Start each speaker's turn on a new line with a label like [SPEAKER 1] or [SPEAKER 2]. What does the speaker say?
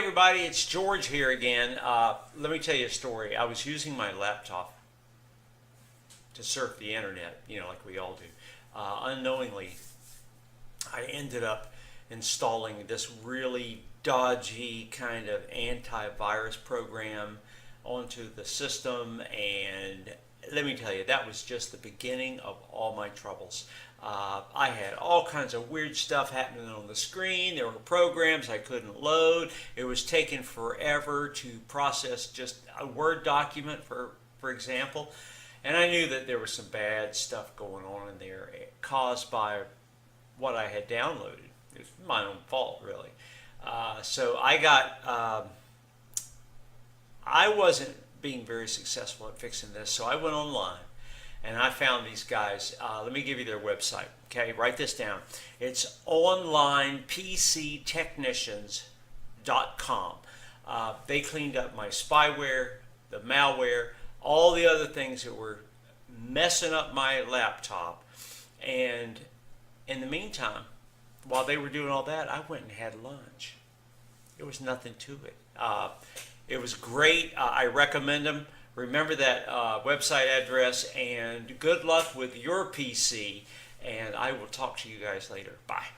[SPEAKER 1] Everybody, it's George here again. Let me tell you a story. I was using my laptop to surf the internet, like we all do. Unknowingly, I ended up installing this really dodgy kind of antivirus program onto the system, and let me tell you, that was just the beginning of all my troubles. I had all kinds of weird stuff happening on the screen. There were programs I couldn't load. It was taking forever to process just a Word document, for example. And I knew that there was some bad stuff going on in there caused by what I had downloaded. It was my own fault, really. So I wasn't being very successful at fixing this, so I went online and I found these guys. Let me give you their website. Okay, write this down. It's onlinepctechnicians.com. They cleaned up my spyware, the malware, all the other things that were messing up my laptop. And in the meantime, while they were doing all that, I went and had lunch. There was nothing to it. It was great. I recommend them. Remember that website address, and good luck with your PC, and I will talk to you guys later. Bye.